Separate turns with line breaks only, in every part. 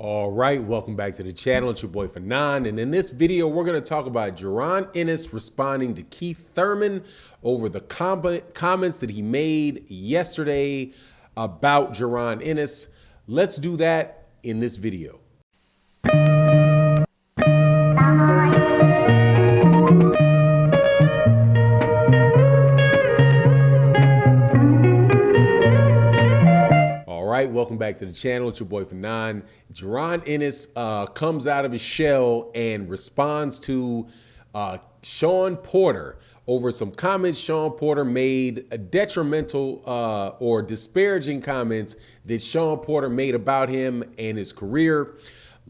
All right, welcome back to the channel. It's your boy Fanon, and in this video, we're going to talk about Jaron Ennis responding to Keith Thurman over the comments that he made yesterday about Jaron Ennis. Let's do that in this video. Welcome back to the channel. It's your boy Fanon. Jaron Ennis comes out of his shell and responds to Shawn Porter over some comments Shawn Porter made, a detrimental or disparaging comments that Shawn Porter made about him and his career.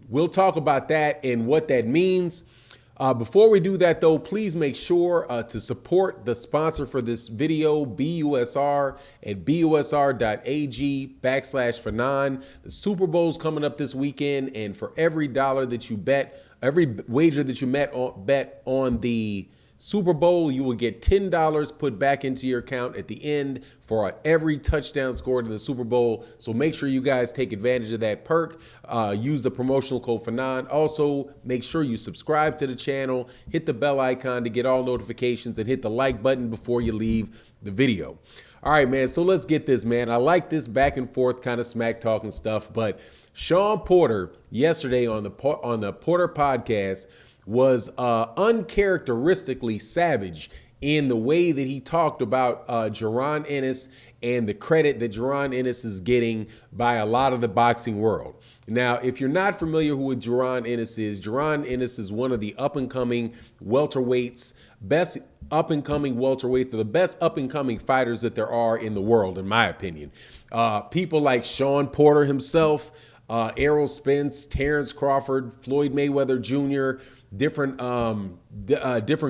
We'll talk about that and what that means. Before we do that, though, please make sure to support the sponsor for this video, BUSR, at busr.ag/Fanon. The Super Bowl's coming up this weekend, and for every dollar that you bet, every wager that you bet on the Super Bowl, you will get $10 put back into your account at the end for every touchdown scored in the Super Bowl. So make sure you guys take advantage of that perk. Use the promotional code Fanon. Also, make sure you subscribe to the channel, hit the bell icon to get all notifications, and hit the like button before you leave the video. All right, man, so let's get this, man. I like this back and forth kind of smack talking stuff, but Shawn Porter yesterday on the Porter podcast was uncharacteristically savage in the way that he talked about Jaron Ennis and the credit that Jaron Ennis is getting by a lot of the boxing world. Now, if you're not familiar who Jaron Ennis is one of the up-and-coming welterweights, best up-and-coming welterweights, the best up-and-coming fighters that there are in the world, in my opinion. People like Shawn Porter himself, Errol Spence, Terence Crawford, Floyd Mayweather Jr., different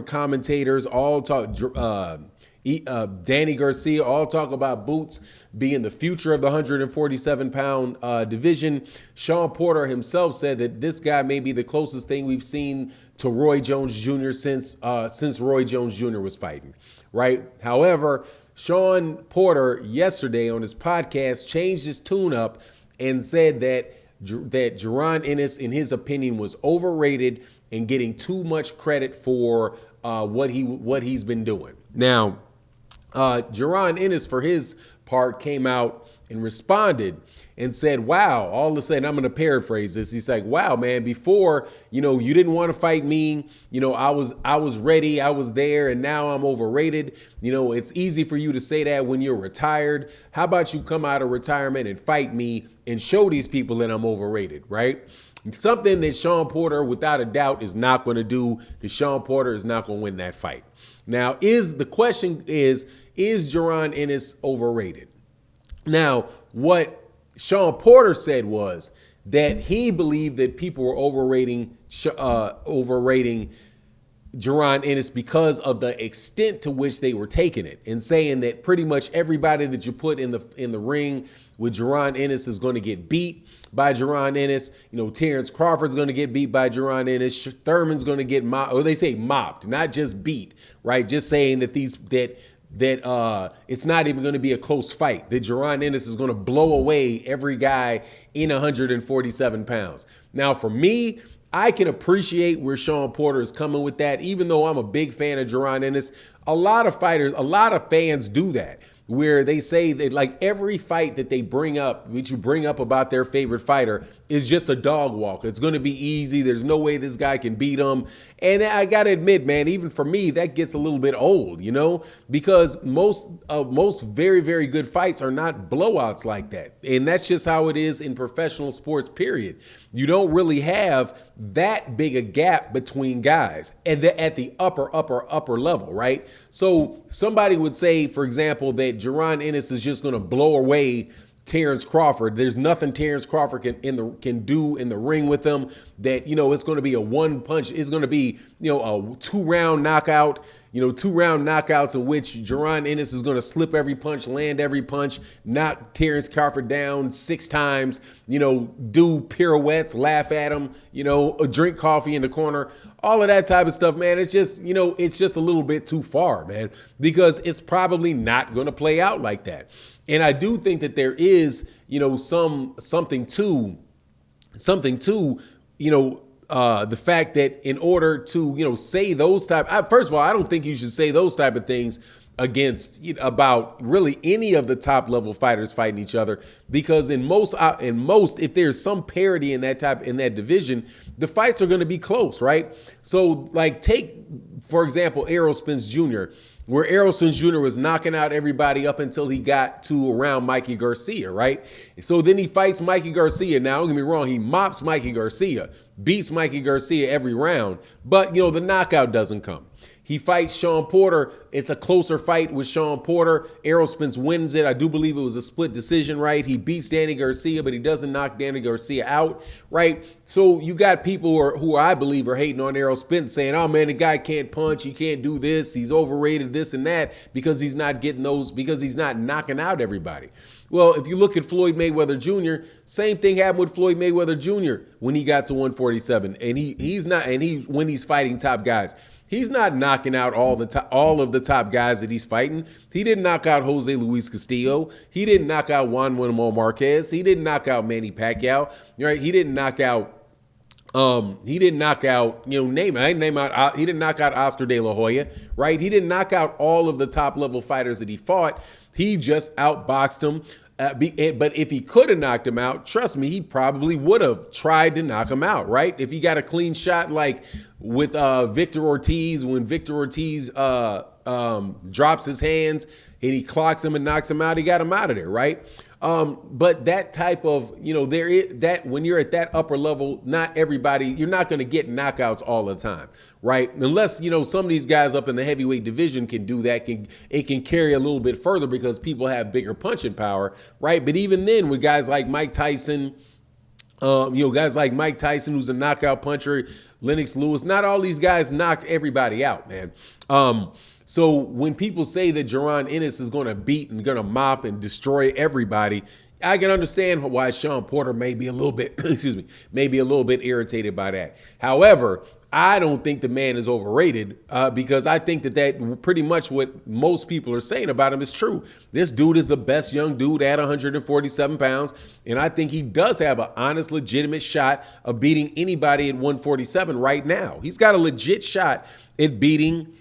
commentators, all talk, Danny Garcia, all talk about Boots being the future of the 147-pound division. Shawn Porter himself said that this guy may be the closest thing we've seen to Roy Jones Jr. since Roy Jones Jr. was fighting, right? However, Shawn Porter yesterday on his podcast changed his tune up and said that Jaron Ennis, in his opinion, was overrated and getting too much credit for what he's been doing. Now, Jaron Ennis, for his part, came out and responded and said, wow, all of a sudden, I'm going to paraphrase this. He's like, wow, man, before, you didn't want to fight me. I was ready. I was there, and now I'm overrated. It's easy for you to say that when you're retired. How about you come out of retirement and fight me and show these people that I'm overrated, right? Something that Shawn Porter, without a doubt, is not going to do, because Shawn Porter is not going to win that fight. Now, the question is Jaron Ennis overrated? Now, what Shawn Porter said was that he believed that people were overrating Jaron Ennis because of the extent to which they were taking it, and saying that pretty much everybody that you put in the ring with Jaron Ennis is going to get beat by Jaron Ennis. Terence Crawford's going to get beat by Jaron Ennis. Thurman's going to get mopped, or they say mopped, not just beat, right? Just saying that it's not even going to be a close fight, that Jaron Ennis is going to blow away every guy in 147 pounds. Now, for me, I can appreciate where Shawn Porter is coming with that, even though I'm a big fan of Jaron Ennis. A lot of fans do that, where they say that like every fight that they bring up, that you bring up about their favorite fighter, is just a dog walk. It's going to be easy. There's no way this guy can beat him. And I got to admit, man, even for me, that gets a little bit old, because most very, very good fights are not blowouts like that. And that's just how it is in professional sports, period. You don't really have that big a gap between guys at the upper level, right? So somebody would say, for example, that Jaron Ennis is just going to blow away Terence Crawford. There's nothing Terence Crawford can do in the ring with him, that it's going to be a one punch. It's going to be a two-round knockout. 2 round knockouts in which Jaron Ennis is going to slip every punch, land every punch, knock Terence Crawford down 6 times, do pirouettes, laugh at him, drink coffee in the corner, all of that type of stuff, man. It's just, it's just a little bit too far, man, because it's probably not going to play out like that. And I do think that there is, something to something to, the fact that in order to, say those first of all, I don't think you should say those type of things against about really any of the top level fighters fighting each other, because in most if there's some parity in that division, the fights are going to be close, right? So like take for example Errol Spence Jr., where Errol Spence Jr. was knocking out everybody up until he got to around Mikey Garcia, right? So then he fights Mikey Garcia. Now, don't get me wrong, he mops Mikey Garcia, beats Mikey Garcia every round, but, the knockout doesn't come. He fights Shawn Porter. It's a closer fight with Shawn Porter. Errol Spence wins it. I do believe it was a split decision, right? He beats Danny Garcia, but he doesn't knock Danny Garcia out, right? So you got people who I believe are hating on Errol Spence, saying, oh man, the guy can't punch. He can't do this. He's overrated, this and that, because he's not getting those, because he's not knocking out everybody. Well, if you look at Floyd Mayweather Jr., same thing happened with Floyd Mayweather Jr. when he got to 147, and when he's fighting top guys. He's not knocking out all of the top guys that he's fighting. He didn't knock out Jose Luis Castillo. He didn't knock out Juan Manuel Marquez. He didn't knock out Manny Pacquiao. Right? He didn't knock out. He didn't knock out. He didn't knock out Oscar De La Hoya. Right? He didn't knock out all of the top level fighters that he fought. He just outboxed him. But if he could have knocked him out, trust me, he probably would have tried to knock him out, right? If he got a clean shot like with Victor Ortiz, when Victor Ortiz drops his hands and he clocks him and knocks him out, he got him out of there, right? But that type of, there is that when you're at that upper level, not everybody, you're not going to get knockouts all the time, right? Unless, some of these guys up in the heavyweight division can do that, it can carry a little bit further because people have bigger punching power, right? But even then, with guys like Mike Tyson, guys like Mike Tyson, who's a knockout puncher, Lennox Lewis, not all these guys knock everybody out, man. So when people say that Jaron Ennis is going to beat and going to mop and destroy everybody, I can understand why Shawn Porter may be a little bit, maybe a little bit irritated by that. However, I don't think the man is overrated because I think that pretty much what most people are saying about him is true. This dude is the best young dude at 147 pounds, and I think he does have an honest, legitimate shot of beating anybody at 147 right now. He's got a legit shot at beating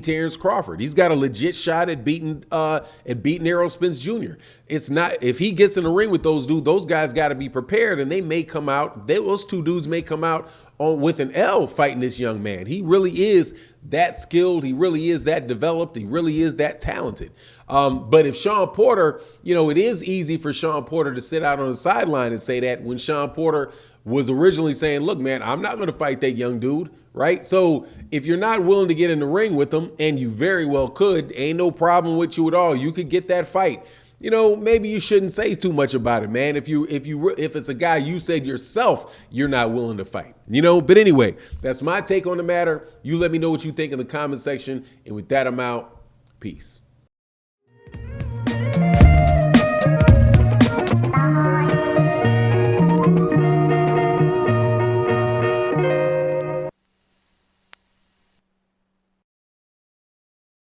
Terence Crawford. He's got a legit shot at beating Errol Spence Jr. It's not, if he gets in the ring with those dudes, those guys got to be prepared, and they may come out. Those two dudes may come out with an L fighting this young man. He really is that skilled. He really is that developed. He really is that talented. But if Shawn Porter, it is easy for Shawn Porter to sit out on the sideline and say that, when Shawn Porter was originally saying, look, man, I'm not going to fight that young dude, right? So if you're not willing to get in the ring with him, and you very well could, ain't no problem with you at all. You could get that fight. Maybe you shouldn't say too much about it, man. If it's a guy you said yourself you're not willing to fight, But anyway, that's my take on the matter. You let me know what you think in the comment section. And with that, I'm out. Peace.